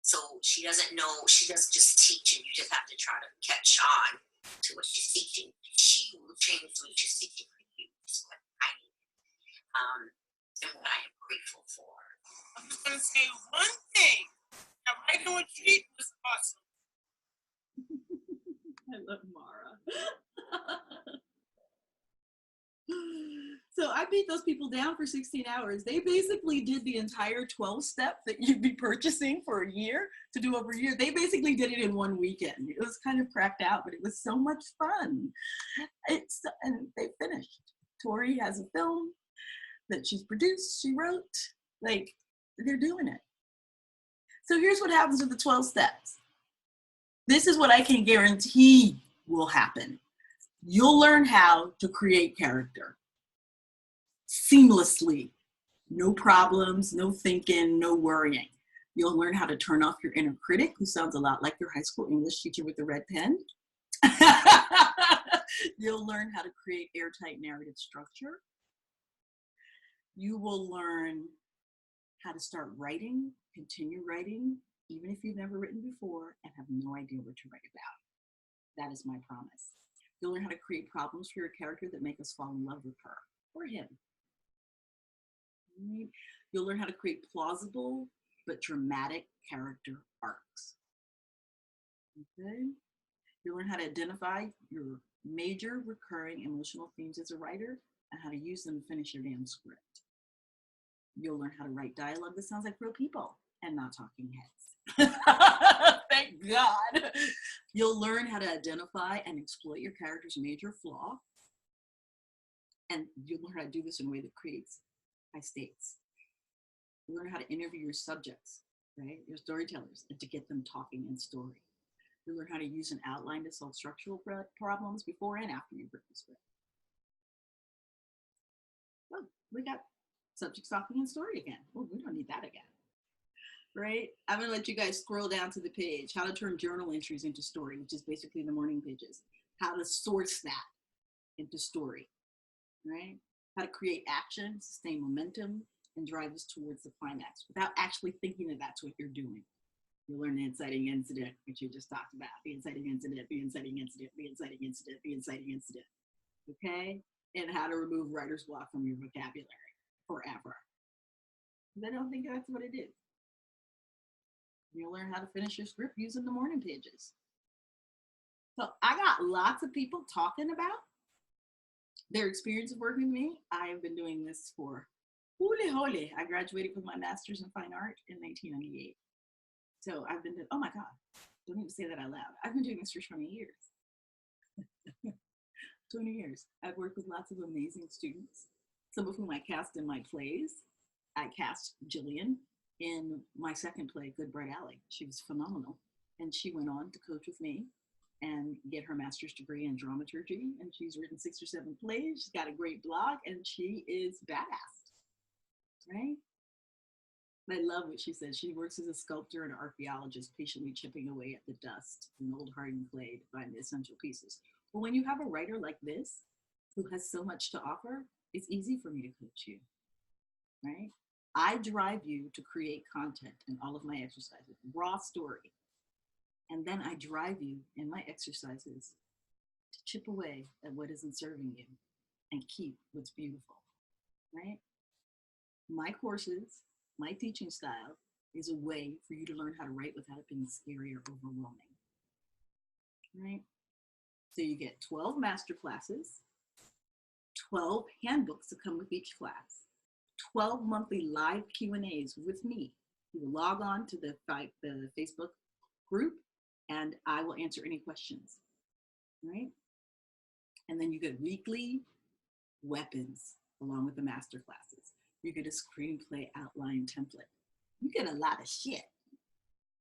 So she doesn't just teach and you just have to try to catch on to what she's teaching. She will change what she's teaching for you. Is what I need. And what I am grateful for. I'm just going to say one thing. That Writing with Treat was awesome. I love Mara. So I beat those people down for 16 hours. They basically did the entire 12 step that you'd be purchasing for a year to do over a year. They basically did it in one weekend. It was kind of cracked out, but it was so much fun. And they finished. Tori has a film that she's produced, she wrote, like, they're doing it. So here's what happens with the 12 steps. This is what I can guarantee will happen. You'll learn how to create character seamlessly. No problems, no thinking, no worrying. You'll learn how to turn off your inner critic, who sounds a lot like your high school English teacher with the red pen. You'll learn how to create airtight narrative structure. You will learn how to start writing, continue writing, even if you've never written before and have no idea what to write about. That is my promise. You'll learn how to create problems for your character that make us fall in love with her or him. Right? You'll learn how to create plausible but dramatic character arcs. Okay? You'll learn how to identify your major recurring emotional themes as a writer and how to use them to finish your damn script. You'll learn how to write dialogue that sounds like real people and not talking heads. Thank God. You'll learn how to identify and exploit your character's major flaw. And you'll learn how to do this in a way that creates high stakes. You'll learn how to interview your subjects, right? Your storytellers, and to get them talking in story. You'll learn how to use an outline to solve structural problems before and after you've written the script. Oh, we got subject talking and story again. Oh, we don't need that again. Right? I'm gonna let you guys scroll down to the page, how to turn journal entries into story, which is basically the morning pages. How to source that into story, right? How to create action, sustain momentum, and drive us towards the climax without actually thinking that that's what you're doing. You'll learn the inciting incident, which you just talked about. The inciting incident, the inciting incident, the inciting incident, the inciting incident. Okay? And how to remove writer's block from your vocabulary forever. I don't think that's what it is. You'll learn how to finish your script using the morning pages. So I got lots of people talking about their experience of working with me. I've been doing this for holy. I graduated with my master's in fine art in 1998. So I've been doing, oh my God, don't even say that out loud. I've been doing this for 20 years. 20 years. I've worked with lots of amazing students. some of whom I cast in my plays. I cast Jillian in my second play, Good Bright Alley. She was phenomenal. And she went on to coach with me and get her master's degree in dramaturgy. And she's written 6 or 7 plays. She's got a great blog and she is badass, right? I love what she said. She works as a sculptor and archaeologist, patiently chipping away at the dust and old hardened clay to find the essential pieces. Well, when you have a writer like this, who has so much to offer, it's easy for me to coach you, right? I drive you to create content in all of my exercises, raw story. And then I drive you in my exercises to chip away at what isn't serving you and keep what's beautiful, right? My courses, my teaching style is a way for you to learn how to write without it being scary or overwhelming, right? So you get 12 master classes, 12 handbooks to come with each class, 12 monthly live Q&As with me. You will log on to the Facebook group and I will answer any questions, right? And then you get weekly weapons along with the master classes. You get a screenplay outline template. You get a lot of shit.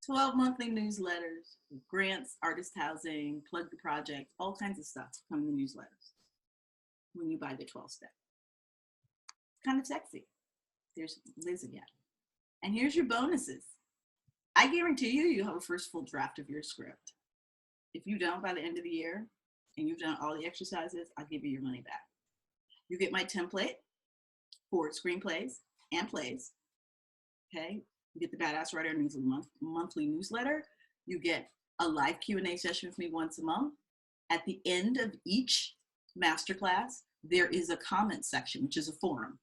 12 monthly newsletters, grants, artist housing, plug the project, all kinds of stuff come in the newsletters when you buy the 12 step. Kind of sexy. There's Liz again. And here's your bonuses. I guarantee you, you have a first full draft of your script. If you don't by the end of the year and you've done all the exercises, I'll give you your money back. You get my template for screenplays and plays, okay? You get the Badass Writer monthly newsletter. You get a live Q&A session with me once a month. At the end of each masterclass, there is a comment section, which is a forum.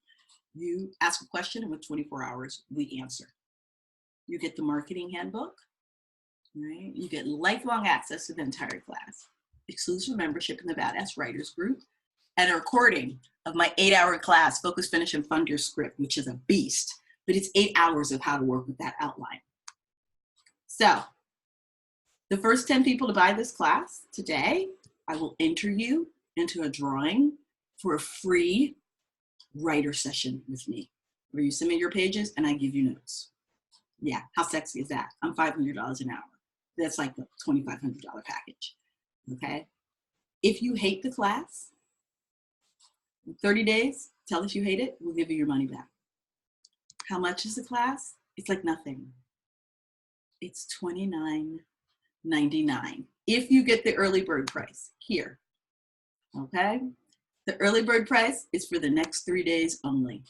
You ask a question and with 24 hours, we answer. You get the marketing handbook, right? You get lifelong access to the entire class, exclusive membership in the Badass Writers Group, and a recording of my 8-hour class, Focus, Finish, and Fund Your Script, which is a beast, but it's 8 hours of how to work with that outline. So the first 10 people to buy this class today, I will enter you into a drawing for a free writer session with me, where you submit your pages and I give you notes. Yeah, how sexy is that? I'm $500 an hour. That's like a $2,500 package, okay? If you hate the class, in 30 days, tell us you hate it, we'll give you your money back. How much is the class? It's like nothing. It's $29.99 if you get the early bird price here, okay? The early bird price is for the next 3 days only,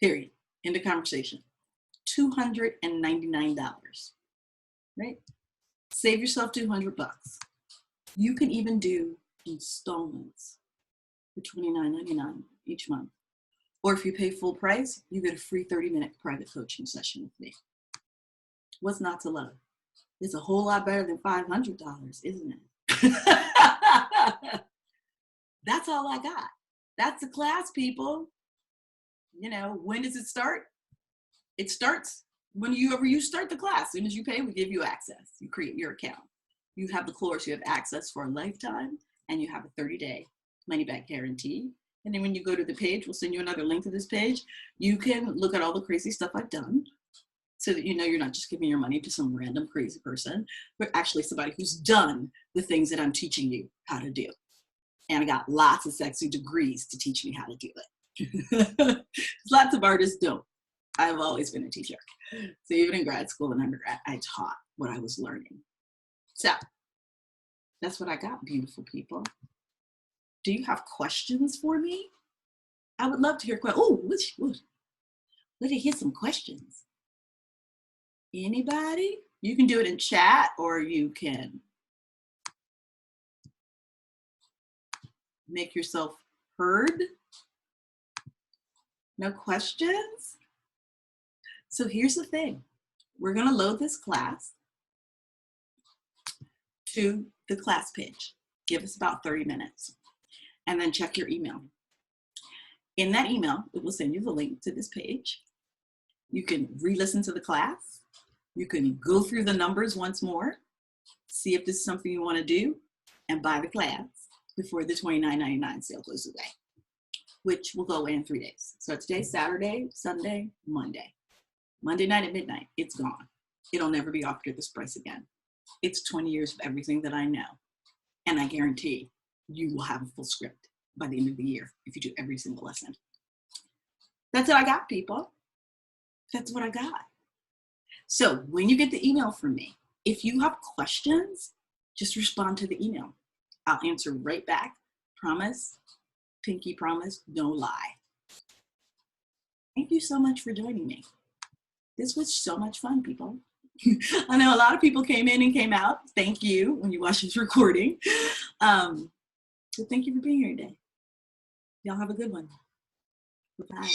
period. End of conversation. $299, right? Save yourself $200. You can even do installments for $29.99 each month. Or if you pay full price, you get a free 30-minute private coaching session with me. What's not to love? It's a whole lot better than $500, isn't it? That's all I got. That's the class, people. You know, when does it start? It starts whenever you start the class. As soon as you pay, we give you access. You create your account. You have the course, you have access for a lifetime, and you have a 30-day money-back guarantee. And then when you go to the page, we'll send you another link to this page. You can look at all the crazy stuff I've done so that you know you're not just giving your money to some random crazy person, but actually somebody who's done the things that I'm teaching you how to do. And I got lots of sexy degrees to teach me how to do it. Lots of artists don't. I've always been a teacher. So even in grad school and undergrad, I taught what I was learning. So that's what I got, beautiful people. Do you have questions for me? I would love to hear questions. Oh, let me hear some questions. Anybody? You can do it in chat or you can make yourself heard. No questions? So here's the thing. We're gonna load this class to the class page. Give us about 30 minutes and then check your email. In that email, it will send you the link to this page. You can re-listen to the class. You can go through the numbers once more, see if this is something you wanna do, and buy the class before the $29.99 sale goes away. which will go away in 3 days. So today's Saturday, Sunday, Monday. Monday night at midnight, it's gone. It'll never be offered at this price again. It's 20 years of everything that I know. And I guarantee you will have a full script by the end of the year if you do every single lesson. That's what I got, people. That's what I got. So when you get the email from me, if you have questions, just respond to the email. I'll answer right back. Promise, pinky promise, no lie. Thank you so much for joining me. This was so much fun, people. I know a lot of people came in and came out. Thank you when you watch this recording. So thank you for being here today. Y'all have a good one. Bye-bye.